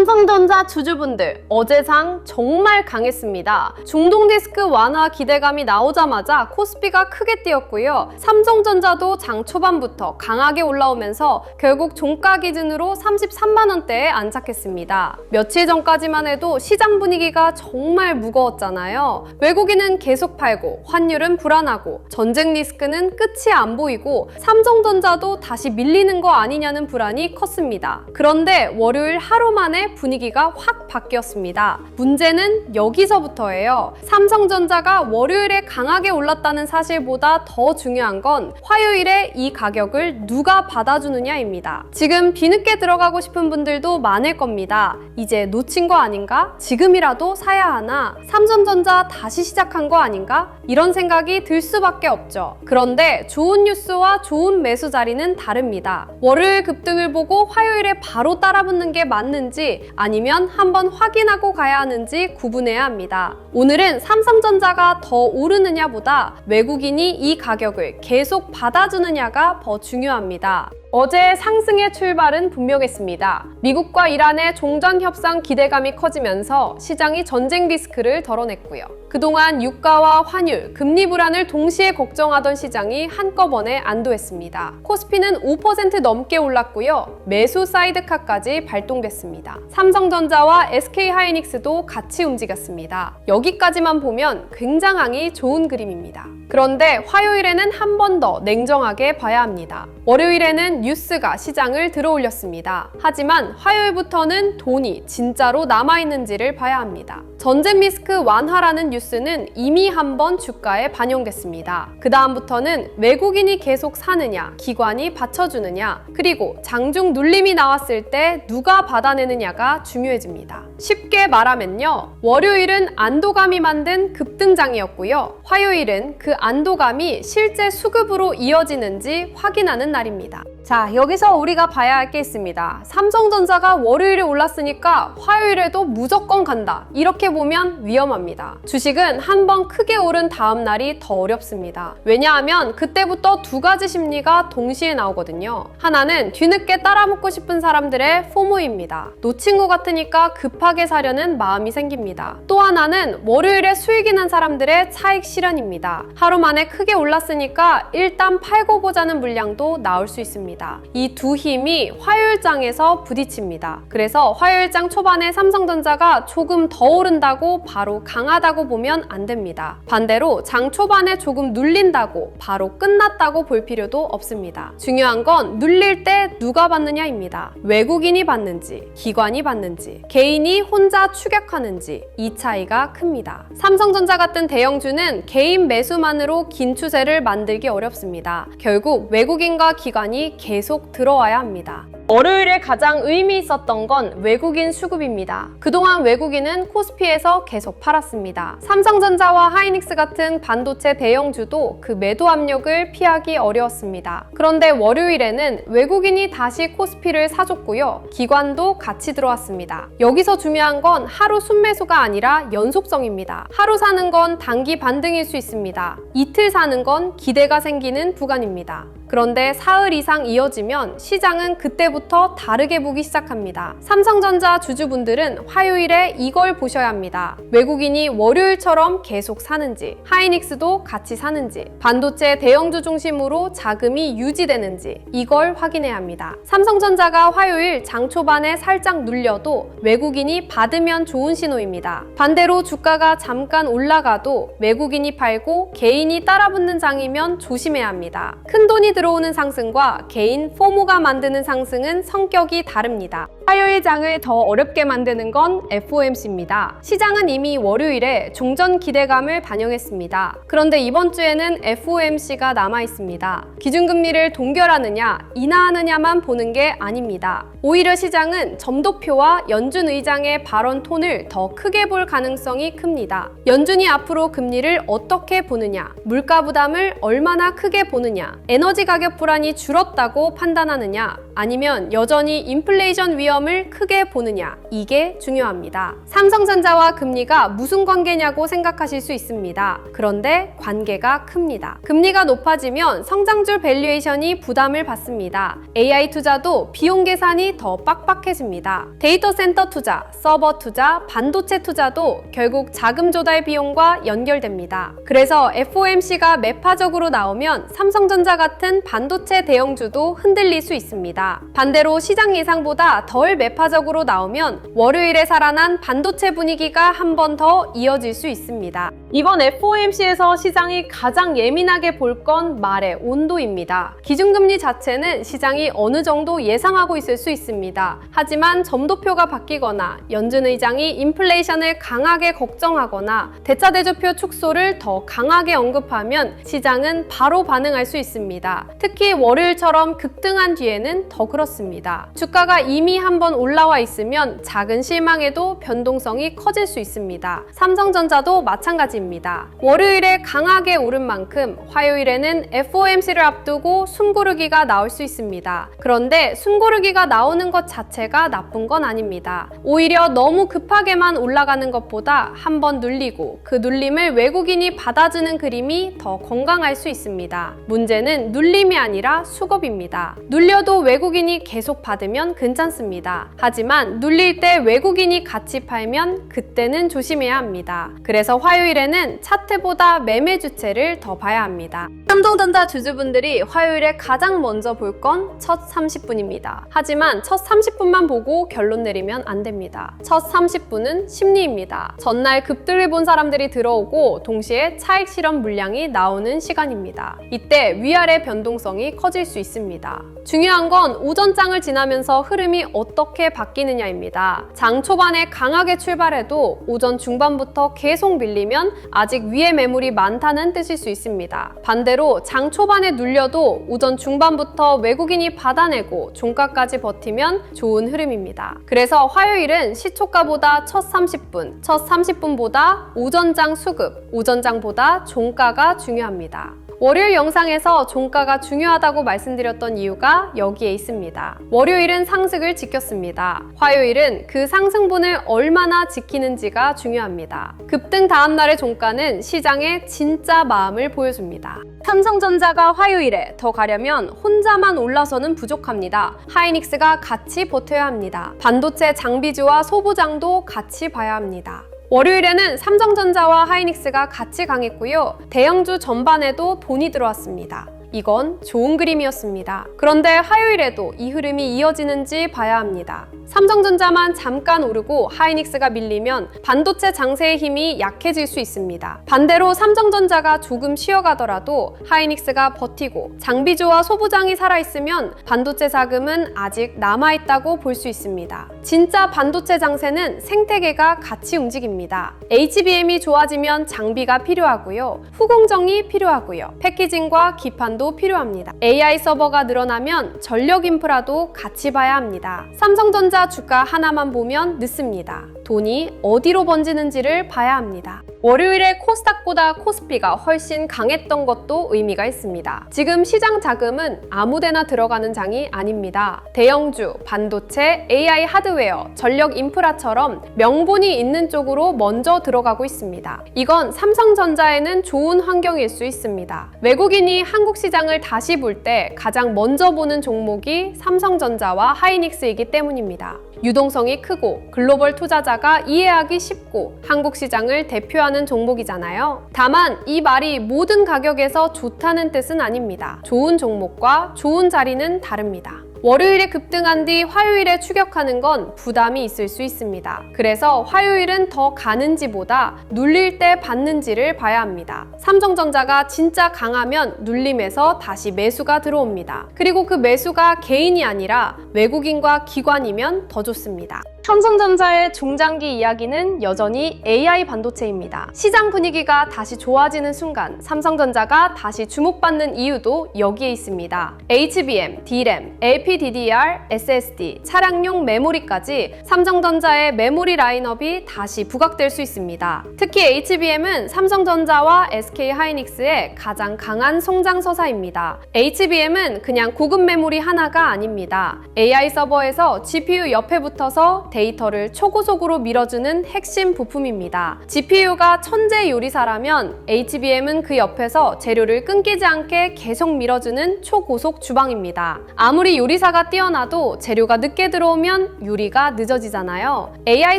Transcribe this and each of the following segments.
삼성전자 주주분들, 어제장 정말 강했습니다. 중동 리스크 완화 기대감이 나오자마자 코스피가 크게 뛰었고요. 삼성전자도 장 초반부터 강하게 올라오면서 결국 종가 기준으로 33만 원대에 안착했습니다. 며칠 전까지만 해도 시장 분위기가 정말 무거웠잖아요. 외국인은 계속 팔고 환율은 불안하고 전쟁 리스크는 끝이 안 보이고 삼성전자도 다시 밀리는 거 아니냐는 불안이 컸습니다. 그런데 월요일 하루 만에 분위기가 확 바뀌었습니다. 문제는 여기서부터예요. 삼성전자가 월요일에 강하게 올랐다는 사실보다 더 중요한 건 화요일에 이 가격을 누가 받아주느냐입니다. 지금 뒤늦게 들어가고 싶은 분들도 많을 겁니다. 이제 놓친 거 아닌가? 지금이라도 사야 하나? 삼성전자 다시 시작한 거 아닌가? 이런 생각이 들 수밖에 없죠. 그런데 좋은 뉴스와 좋은 매수 자리는 다릅니다. 월요일 급등을 보고 화요일에 바로 따라붙는 게 맞는지 아니면 한번 확인하고 가야 하는지 구분해야 합니다. 오늘은 삼성전자가 더 오르느냐보다 외국인이 이 가격을 계속 받아주느냐가 더 중요합니다. 어제 상승의 출발은 분명했습니다. 미국과 이란의 종전 협상 기대감이 커지면서 시장이 전쟁 리스크를 덜어냈고요. 그동안 유가와 환율, 금리 불안을 동시에 걱정하던 시장이 한꺼번에 안도했습니다. 코스피는 5% 넘게 올랐고요. 매수 사이드카까지 발동됐습니다. 삼성전자와 SK하이닉스도 같이 움직였습니다. 여기까지만 보면 굉장히 좋은 그림입니다. 그런데 화요일에는 한 번 더 냉정하게 봐야 합니다. 월요일에는 뉴스가 시장을 들어올렸습니다. 하지만 화요일부터는 돈이 진짜로 남아있는지를 봐야 합니다. 전쟁 리스크 완화라는 뉴스는 이미 한번 주가에 반영됐습니다. 그 다음부터는 외국인이 계속 사느냐, 기관이 받쳐주느냐, 그리고 장중 눌림이 나왔을 때 누가 받아내느냐가 중요해집니다. 쉽게 말하면요, 월요일은 안도감이 만든 급등장이었고요. 화요일은 그 안도감이 실제 수급으로 이어지는지 확인하는 날입니다. 자, 여기서 우리가 봐야 할 게 있습니다. 삼성전자가 월요일에 올랐으니까 화요일에도 무조건 간다. 이렇게 보면 위험합니다. 주식은 한번 크게 오른 다음 날이 더 어렵습니다. 왜냐하면 그때부터 두 가지 심리가 동시에 나오거든요. 하나는 뒤늦게 따라붙고 싶은 사람들의 포모입니다. 놓친 것 같으니까 급하게 사려는 마음이 생깁니다. 또 하나는 월요일에 수익이 난 사람들의 차익 실현입니다. 하루 만에 크게 올랐으니까 일단 팔고 보자는 물량도 나올 수 있습니다. 이 두 힘이 화요일장에서 부딪힙니다. 그래서 화요일장 초반에 삼성전자가 조금 더 오른다고 바로 강하다고 보면 안 됩니다. 반대로 장 초반에 조금 눌린다고 바로 끝났다고 볼 필요도 없습니다. 중요한 건 눌릴 때 누가 받느냐입니다. 외국인이 받는지, 기관이 받는지, 개인이 혼자 추격하는지 이 차이가 큽니다. 삼성전자 같은 대형주는 개인 매수만으로 긴 추세를 만들기 어렵습니다. 결국 외국인과 기관이 계속 들어와야 합니다. 월요일에 가장 의미 있었던 건 외국인 수급입니다. 그동안 외국인은 코스피에서 계속 팔았습니다. 삼성전자와 하이닉스 같은 반도체 대형주도 그 매도 압력을 피하기 어려웠습니다. 그런데 월요일에는 외국인이 다시 코스피를 사줬고요. 기관도 같이 들어왔습니다. 여기서 중요한 건 하루 순매수가 아니라 연속성입니다. 하루 사는 건 단기 반등일 수 있습니다. 이틀 사는 건 기대가 생기는 구간입니다. 그런데 사흘 이상 이어지면 시장은 그때부터 다르게 보기 시작합니다. 삼성전자 주주분들은 화요일에 이걸 보셔야 합니다. 외국인이 월요일처럼 계속 사는지, 하이닉스도 같이 사는지, 반도체 대형주 중심으로 자금이 유지되는지 이걸 확인해야 합니다. 삼성전자가 화요일 장 초반에 살짝 눌려도 외국인이 받으면 좋은 신호입니다. 반대로 주가가 잠깐 올라가도 외국인이 팔고 개인이 따라붙는 장이면 조심해야 합니다. 큰돈이 들어오는 상승과 개인 포모가 만드는 상승은 성격이 다릅니다. 화요일 장을 더 어렵게 만드는 건 FOMC입니다. 시장은 이미 월요일에 종전 기대감을 반영했습니다. 그런데 이번 주에는 FOMC가 남아 있습니다. 기준금리를 동결하느냐, 인하하느냐만 보는 게 아닙니다. 오히려 시장은 점도표와 연준 의장의 발언 톤을 더 크게 볼 가능성이 큽니다. 연준이 앞으로 금리를 어떻게 보느냐, 물가 부담을 얼마나 크게 보느냐, 에너지 가격 불안이 줄었다고 판단하느냐, 아니면 여전히 인플레이션 위험을 크게 보느냐, 이게 중요합니다. 삼성전자와 금리가 무슨 관계냐고 생각하실 수 있습니다. 그런데 관계가 큽니다. 금리가 높아지면 성장줄 밸류에이션이 부담을 받습니다. AI 투자도 비용 계산이 더 빡빡해집니다. 데이터 센터 투자, 서버 투자, 반도체 투자도 결국 자금 조달 비용과 연결됩니다. 그래서 FOMC가 매파적으로 나오면 삼성전자 같은 반도체 대형주도 흔들릴 수 있습니다. 반대로 시장 예상보다 덜 매파적으로 나오면 월요일에 살아난 반도체 분위기가 한 번 더 이어질 수 있습니다. 이번 FOMC에서 시장이 가장 예민하게 볼 건 말의 온도입니다. 기준금리 자체는 시장이 어느 정도 예상하고 있을 수 있습니다. 하지만 점도표가 바뀌거나 연준 의장이 인플레이션을 강하게 걱정하거나 대차대조표 축소를 더 강하게 언급하면 시장은 바로 반응할 수 있습니다. 특히 월요일처럼 급등한 뒤에는 더 그렇습니다. 주가가 이미 한번 올라와 있으면 작은 실망에도 변동성이 커질 수 있습니다. 삼성전자도 마찬가지입니다. 월요일에 강하게 오른 만큼 화요일에는 FOMC를 앞두고 숨고르기가 나올 수 있습니다. 그런데 숨고르기가 나오는 것 자체가 나쁜 건 아닙니다. 오히려 너무 급하게만 올라가는 것보다 한번 눌리고 그 눌림을 외국인이 받아주는 그림이 더 건강할 수 있습니다. 문제는 눌림이 아니라 수급입니다. 눌려도 외국인이 계속 받으면 괜찮습니다. 하지만 눌릴 때 외국인이 같이 팔면 그때는 조심해야 합니다. 그래서 화요일에는 차트보다 매매 주체를 더 봐야 합니다. 삼성전자 주주분들이 화요일에 가장 먼저 볼 건 첫 30분입니다. 하지만 첫 30분만 보고 결론 내리면 안 됩니다. 첫 30분은 심리입니다. 전날 급등을 본 사람들이 들어오고 동시에 차익 실현 물량이 나오는 시간입니다. 이때 위아래 변동성이 커질 수 있습니다. 중요한 건 오전장을 지나면서 흐름이 어떻게 바뀌느냐입니다. 장 초반에 강하게 출발해도 오전 중반부터 계속 밀리면 아직 위에 매물이 많다는 뜻일 수 있습니다. 반대로 장 초반에 눌려도 오전 중반부터 외국인이 받아내고 종가까지 버티면 좋은 흐름입니다. 그래서 화요일은 시초가보다 첫 30분, 첫 30분보다 오전장 수급, 오전장보다 종가가 중요합니다. 월요일 영상에서 종가가 중요하다고 말씀드렸던 이유가 여기에 있습니다. 월요일은 상승을 지켰습니다. 화요일은 그 상승분을 얼마나 지키는지가 중요합니다. 급등 다음날의 종가는 시장의 진짜 마음을 보여줍니다. 삼성전자가 화요일에 더 가려면 혼자만 올라서는 부족합니다. 하이닉스가 같이 버텨야 합니다. 반도체 장비주와 소부장도 같이 봐야 합니다. 월요일에는 삼성전자와 하이닉스가 같이 강했고요. 대형주 전반에도 돈이 들어왔습니다. 이건 좋은 그림이었습니다. 그런데 화요일에도 이 흐름이 이어지는지 봐야 합니다. 삼성전자만 잠깐 오르고 하이닉스가 밀리면 반도체 장세의 힘이 약해질 수 있습니다. 반대로 삼성전자가 조금 쉬어가더라도 하이닉스가 버티고 장비주와 소부장이 살아있으면 반도체 자금은 아직 남아있다고 볼 수 있습니다. 진짜 반도체 장세는 생태계가 같이 움직입니다. HBM이 좋아지면 장비가 필요하고요. 후공정이 필요하고요. 패키징과 기판도 필요합니다. AI 서버가 늘어나면 전력 인프라도 같이 봐야 합니다. 삼성전자 주가 하나만 보면 늦습니다. 돈이 어디로 번지는지를 봐야 합니다. 월요일에 코스닥보다 코스피가 훨씬 강했던 것도 의미가 있습니다. 지금 시장 자금은 아무데나 들어가는 장이 아닙니다. 대형주, 반도체, AI 하드웨어, 전력 인프라처럼 명분이 있는 쪽으로 먼저 들어가고 있습니다. 이건 삼성전자에는 좋은 환경일 수 있습니다. 외국인이 한국 시장을 다시 볼 때 가장 먼저 보는 종목이 삼성전자와 하이닉스이기 때문입니다. 유동성이 크고 글로벌 투자자가 이해하기 쉽고 한국 시장을 대표하는 종목이잖아요. 다만 이 말이 모든 가격에서 좋다는 뜻은 아닙니다. 좋은 종목과 좋은 자리는 다릅니다. 월요일에 급등한 뒤 화요일에 추격하는 건 부담이 있을 수 있습니다. 그래서 화요일은 더 가는지보다 눌릴 때 받는지를 봐야 합니다. 삼성전자가 진짜 강하면 눌림에서 다시 매수가 들어옵니다. 그리고 그 매수가 개인이 아니라 외국인과 기관이면 더 좋습니다. 삼성전자의 중장기 이야기는 여전히 AI 반도체입니다. 시장 분위기가 다시 좋아지는 순간 삼성전자가 다시 주목받는 이유도 여기에 있습니다. HBM, DRAM, LPDDR, SSD, 차량용 메모리까지 삼성전자의 메모리 라인업이 다시 부각될 수 있습니다. 특히 HBM은 삼성전자와 SK하이닉스의 가장 강한 성장서사입니다. HBM은 그냥 고급 메모리 하나가 아닙니다. AI 서버에서 GPU 옆에 붙어서 데이터를 초고속으로 밀어주는 핵심 부품입니다. GPU가 천재 요리사라면 HBM은 그 옆에서 재료를 끊기지 않게 계속 밀어주는 초고속 주방입니다. 아무리 요리사가 뛰어나도 재료가 늦게 들어오면 요리가 늦어지잖아요. AI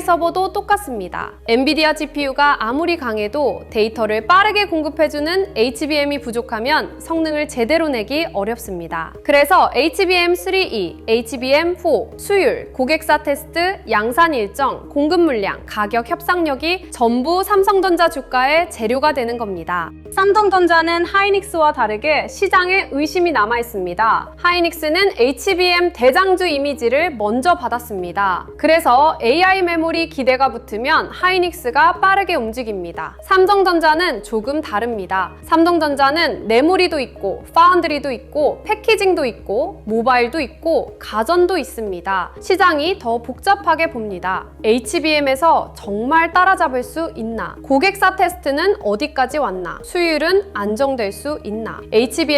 서버도 똑같습니다. 엔비디아 GPU가 아무리 강해도 데이터를 빠르게 공급해주는 HBM이 부족하면 성능을 제대로 내기 어렵습니다. 그래서 HBM3E, HBM4, 수율, 고객사 테스트, 양산 일정, 공급 물량, 가격 협상력이 전부 삼성전자 주가의 재료가 되는 겁니다. 삼성전자는 하이닉스와 다르게 시장에 의심이 남아 있습니다. 하이닉스는 HBM 대장주 이미지를 먼저 받았습니다. 그래서 AI 메모리 기대가 붙으면 하이닉스가 빠르게 움직입니다. 삼성전자는 조금 다릅니다. 삼성전자는 메모리도 있고, 파운드리도 있고, 패키징도 있고, 모바일도 있고, 가전도 있습니다. 시장이 더 복잡하게 봅니다. HBM에서 정말 따라잡을 수 있나? 고객사 테스트는 어디까지 왔나? 수율은 안정될 수 있나?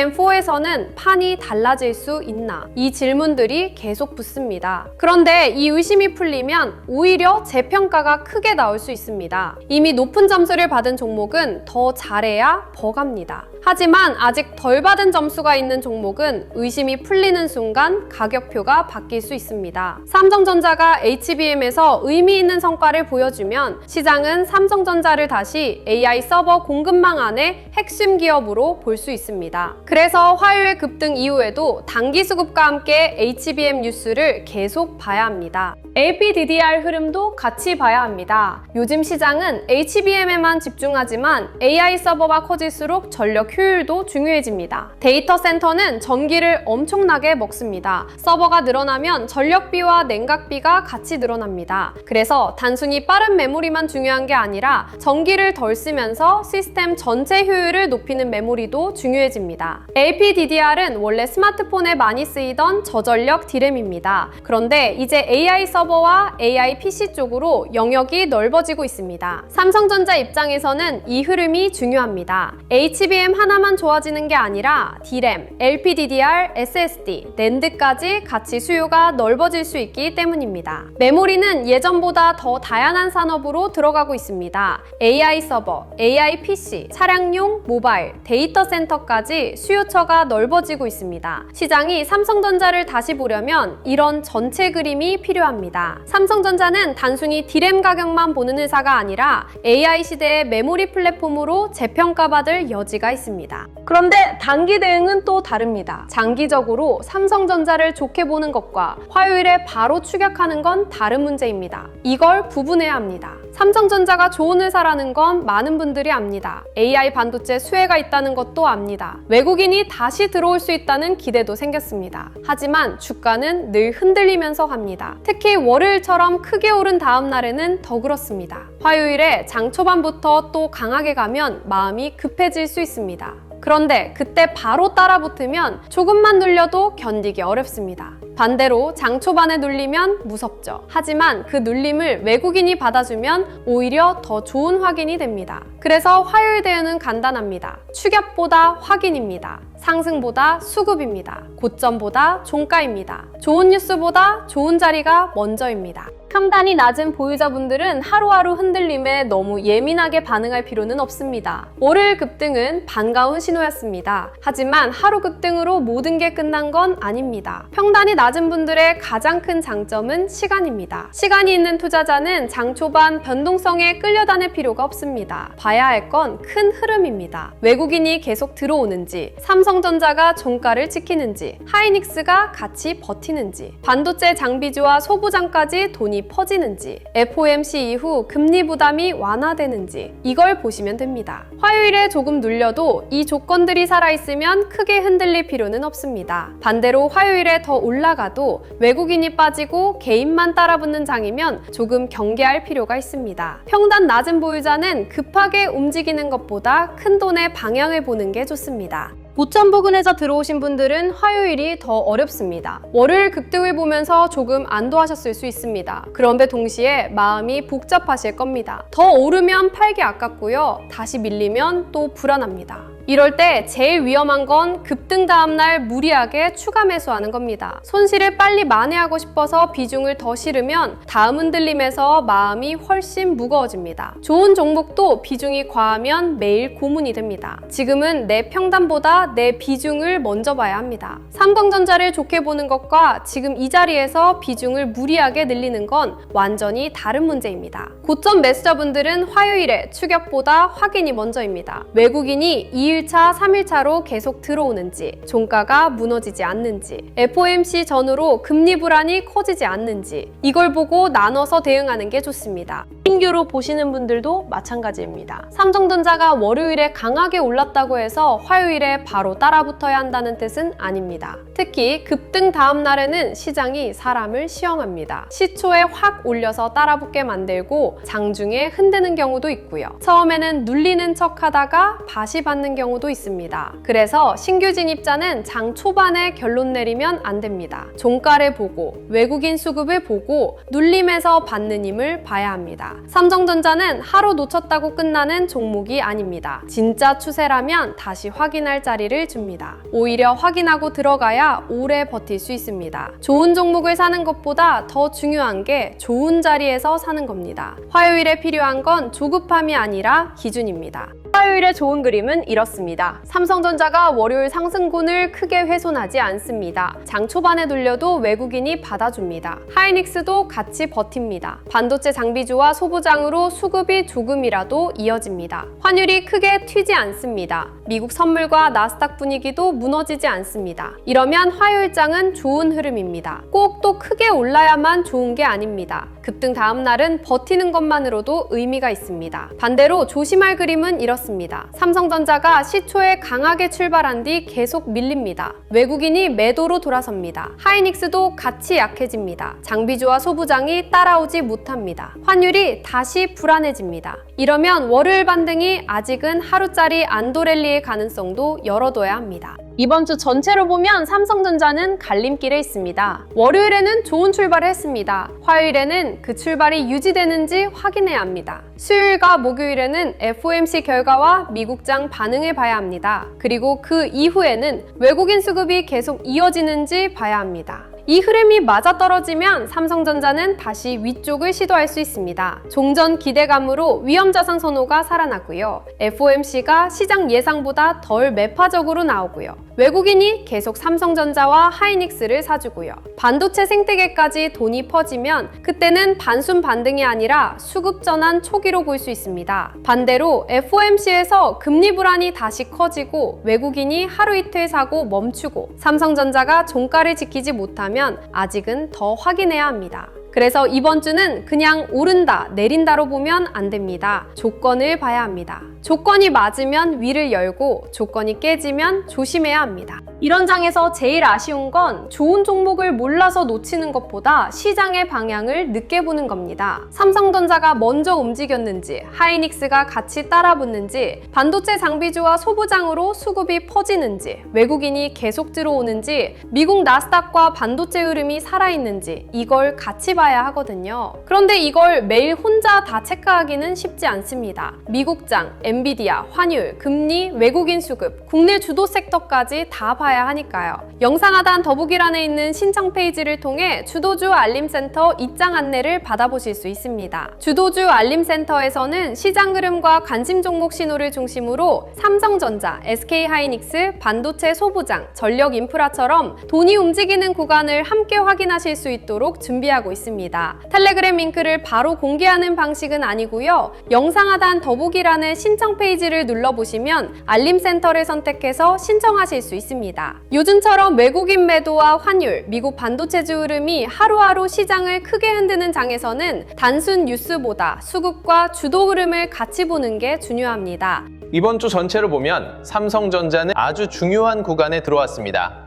HBM4에서는 판이 달라질 수 있나? 이 질문들이 계속 붙습니다. 그런데 이 의심이 풀리면 오히려 재평가가 크게 나올 수 있습니다. 이미 높은 점수를 받은 종목은 더 잘해야 버갑니다. 하지만 아직 덜 받은 점수가 있는 종목은 의심이 풀리는 순간 가격표가 바뀔 수 있습니다. 삼성전자가 HBM에서 의미 있는 성과를 보여주면 시장은 삼성전자를 다시 AI 서버 공급망 안의 핵심 기업으로 볼 수 있습니다. 그래서 화요일 급등 이후에도 단기 수급과 함께 HBM 뉴스를 계속 봐야 합니다. LPDDR 흐름도 같이 봐야 합니다. 요즘 시장은 HBM에만 집중하지만 AI 서버가 커질수록 전력 효율도 중요해집니다. 데이터 센터는 전기를 엄청나게 먹습니다. 서버가 늘어나면 전력비와 냉각비가 같이 늘어납니다. 그래서 단순히 빠른 메모리만 중요한 게 아니라 전기를 덜 쓰면서 시스템 전체 효율을 높이는 메모리도 중요해집니다. LPDDR은 원래 스마트폰에 많이 쓰이던 저전력 DRAM입니다. 그런데 이제 AI 서버와 AI PC 쪽으로 영역이 넓어지고 있습니다. 삼성전자 입장에서는 이 흐름이 중요합니다. HBM 하나만 좋아지는 게 아니라 DRAM, LPDDR, SSD, NAND까지 같이 수요가 넓어질 수 있기 때문입니다. 메모리는 예전보다 더 다양한 산업으로 들어가고 있습니다. AI 서버, AI PC, 차량용, 모바일, 데이터 센터까지 수요처가 넓어지고 있습니다. 시장이 삼성전자를 다시 보려면 이런 전체 그림이 필요합니다. 삼성전자는 단순히 DRAM 가격만 보는 회사가 아니라 AI 시대의 메모리 플랫폼으로 재평가받을 여지가 있습니다. 그런데 단기 대응은 또 다릅니다. 장기적으로 삼성전자를 좋게 보는 것과 화요일에 바로 추격하는 건 다른 문제입니다. 이걸 구분해야 합니다. 삼성전자가 좋은 회사라는 건 많은 분들이 압니다. AI 반도체 수혜가 있다는 것도 압니다. 외국인이 다시 들어올 수 있다는 기대도 생겼습니다. 하지만 주가는 늘 흔들리면서 갑니다. 특히 월요일처럼 크게 오른 다음 날에는 더 그렇습니다. 화요일에 장 초반부터 또 강하게 가면 마음이 급해질 수 있습니다. 그런데 그때 바로 따라붙으면 조금만 눌려도 견디기 어렵습니다. 반대로 장 초반에 눌리면 무섭죠. 하지만 그 눌림을 외국인이 받아주면 오히려 더 좋은 확인이 됩니다. 그래서 화요일 대응은 간단합니다. 추격보다 확인입니다. 상승보다 수급입니다. 고점보다 종가입니다. 좋은 뉴스보다 좋은 자리가 먼저입니다. 평단이 낮은 보유자분들은 하루하루 흔들림에 너무 예민하게 반응할 필요는 없습니다. 월요일 급등은 반가운 신호였습니다. 하지만 하루 급등으로 모든 게 끝난 건 아닙니다. 평단이 낮은 분들의 가장 큰 장점은 시간입니다. 시간이 있는 투자자는 장 초반 변동성에 끌려다닐 필요가 없습니다. 봐야 할 건 큰 흐름입니다. 외국인이 계속 들어오는지, 삼성전자가 종가를 지키는지, 하이닉스가 같이 버티는지, 반도체 장비주와 소부장까지 돈이 퍼지는지, FOMC 이후 금리 부담이 완화되는지 이걸 보시면 됩니다. 화요일에 조금 눌려도 이 조건들이 살아있으면 크게 흔들릴 필요는 없습니다. 반대로 화요일에 더 올라가 올라가도 외국인이 빠지고 개인만 따라붙는 장이면 조금 경계할 필요가 있습니다. 평단 낮은 보유자는 급하게 움직이는 것보다 큰 돈의 방향을 보는 게 좋습니다. 고점 부근에서 들어오신 분들은 화요일이 더 어렵습니다. 월요일 급등을 보면서 조금 안도하셨을 수 있습니다. 그런데 동시에 마음이 복잡하실 겁니다. 더 오르면 팔기 아깝고요. 다시 밀리면 또 불안합니다. 이럴 때 제일 위험한 건 급등 다음날 무리하게 추가 매수하는 겁니다. 손실을 빨리 만회하고 싶어서 비중을 더 실으면 다음 흔들림에서 마음이 훨씬 무거워집니다. 좋은 종목도 비중이 과하면 매일 고문이 됩니다. 지금은 내 평단보다 내 비중을 먼저 봐야 합니다. 삼성전자를 좋게 보는 것과 지금 이 자리에서 비중을 무리하게 늘리는 건 완전히 다른 문제입니다. 고점 매수자분들은 화요일에 추격보다 확인이 먼저입니다. 외국인이 2일차, 3일차로 계속 들어오는지, 종가가 무너지지 않는지, FOMC 전후로 금리 불안이 커지지 않는지 이걸 보고 나눠서 대응하는 게 좋습니다. 신규로 보시는 분들도 마찬가지입니다. 삼성전자가 월요일에 강하게 올랐다고 해서 화요일에 바로 따라붙어야 한다는 뜻은 아닙니다. 특히 급등 다음 날에는 시장이 사람을 시험합니다. 시초에 확 올려서 따라붙게 만들고 장중에 흔드는 경우도 있고요. 처음에는 눌리는 척 하다가 다시 받는 경우도 있습니다. 그래서 신규 진입자는 장 초반에 결론 내리면 안 됩니다. 종가를 보고 외국인 수급을 보고 눌림에서 받는 힘을 봐야 합니다. 삼성전자는 하루 놓쳤다고 끝나는 종목이 아닙니다. 진짜 추세라면 다시 확인할 자리를 줍니다. 오히려 확인하고 들어가야 오래 버틸 수 있습니다. 좋은 종목을 사는 것보다 더 중요한 게 좋은 자리에서 사는 겁니다. 화요일에 필요한 건 조급함이 아니라 기준입니다. 화요일의 좋은 그림은 이렇습니다. 삼성전자가 월요일 상승분을 크게 훼손하지 않습니다. 장 초반에 돌려도 외국인이 받아줍니다. 하이닉스도 같이 버팁니다. 반도체 장비주와 소부장으로 수급이 조금이라도 이어집니다. 환율이 크게 튀지 않습니다. 미국 선물과 나스닥 분위기도 무너지지 않습니다. 이러면 화요일장은 좋은 흐름입니다. 꼭 또 크게 올라야만 좋은 게 아닙니다. 급등 다음 날은 버티는 것만으로도 의미가 있습니다. 반대로 조심할 그림은 이렇습니다. 삼성전자가 시초에 강하게 출발한 뒤 계속 밀립니다. 외국인이 매도로 돌아섭니다. 하이닉스도 같이 약해집니다. 장비주와 소부장이 따라오지 못합니다. 환율이 다시 불안해집니다. 이러면 월요일 반등이 아직은 하루짜리 안도랠리의 가능성도 열어둬야 합니다. 이번 주 전체로 보면 삼성전자는 갈림길에 있습니다. 월요일에는 좋은 출발을 했습니다. 화요일에는 그 출발이 유지되는지 확인해야 합니다. 수요일과 목요일에는 FOMC 결과와 미국장 반응을 봐야 합니다. 그리고 그 이후에는 외국인 수급이 계속 이어지는지 봐야 합니다. 이 흐름이 맞아떨어지면 삼성전자는 다시 위쪽을 시도할 수 있습니다. 종전 기대감으로 위험자산 선호가 살아나고요. FOMC가 시장 예상보다 덜 매파적으로 나오고요. 외국인이 계속 삼성전자와 하이닉스를 사주고요. 반도체 생태계까지 돈이 퍼지면 그때는 단순 반등이 아니라 수급 전환 초기로 볼 수 있습니다. 반대로 FOMC에서 금리 불안이 다시 커지고 외국인이 하루 이틀 사고 멈추고 삼성전자가 종가를 지키지 못하면 아직은 더 확인해야 합니다. 그래서 이번 주는 그냥 오른다, 내린다로 보면 안 됩니다. 조건을 봐야 합니다. 조건이 맞으면 위를 열고 조건이 깨지면 조심해야 합니다. 이런 장에서 제일 아쉬운 건 좋은 종목을 몰라서 놓치는 것보다 시장의 방향을 늦게 보는 겁니다. 삼성전자가 먼저 움직였는지, 하이닉스가 같이 따라붙는지, 반도체 장비주와 소부장으로 수급이 퍼지는지, 외국인이 계속 들어오는지, 미국 나스닥과 반도체 흐름이 살아있는지 이걸 같이 봐야 하거든요. 그런데 이걸 매일 혼자 다 체크하기는 쉽지 않습니다. 미국장, 엔비디아, 환율, 금리, 외국인 수급, 국내 주도 섹터까지 다 봐야 하니까요. 영상 하단 더보기란에 있는 신청 페이지를 통해 주도주 알림센터 입장 안내를 받아보실 수 있습니다. 주도주 알림센터에서는 시장 흐름과 관심 종목 신호를 중심으로 삼성전자, SK하이닉스, 반도체 소부장, 전력 인프라처럼 돈이 움직이는 구간을 함께 확인하실 수 있도록 준비하고 있습니다. 텔레그램 링크를 바로 공개하는 방식은 아니고요. 영상 하단 더보기란의 신청 페이지를 눌러보시면 알림센터를 선택해서 신청하실 수 있습니다. 요즘처럼 외국인 매도와 환율, 미국 반도체주 흐름이 하루하루 시장을 크게 흔드는 장에서는 단순 뉴스보다 수급과 주도 흐름을 같이 보는 게 중요합니다. 이번 주 전체로 보면 삼성전자는 아주 중요한 구간에 들어왔습니다.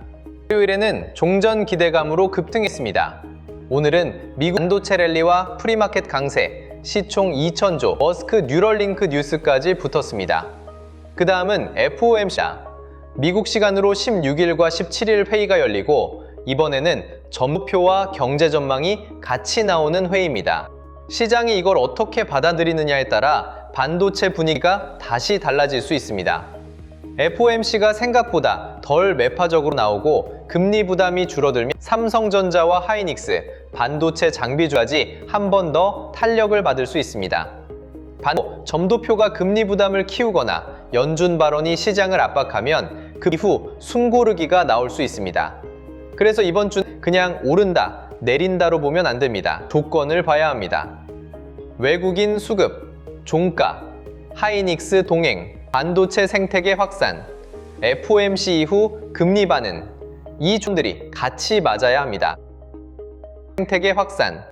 토요일에는 종전 기대감으로 급등했습니다. 오늘은 미국 반도체 랠리와 프리마켓 강세, 시총 2,000조, 머스크 뉴럴링크 뉴스까지 붙었습니다. 그 다음은 FOMC입니다. 미국 시간으로 16일과 17일 회의가 열리고 이번에는 전무표와 경제 전망이 같이 나오는 회의입니다. 시장이 이걸 어떻게 받아들이느냐에 따라 반도체 분위기가 다시 달라질 수 있습니다. FOMC가 생각보다 덜 매파적으로 나오고 금리 부담이 줄어들면 삼성전자와 하이닉스, 반도체 장비주까지 한 번 더 탄력을 받을 수 있습니다. 반대로 점도표가 금리 부담을 키우거나 연준 발언이 시장을 압박하면 그 이후 숨고르기가 나올 수 있습니다. 그래서 이번 주는 그냥 오른다, 내린다로 보면 안 됩니다. 조건을 봐야 합니다. 외국인 수급, 종가, 하이닉스 동행, 반도체 생태계 확산, FOMC 이후 금리 반응, 이 조건들이 같이 맞아야 합니다. 생태계 확산,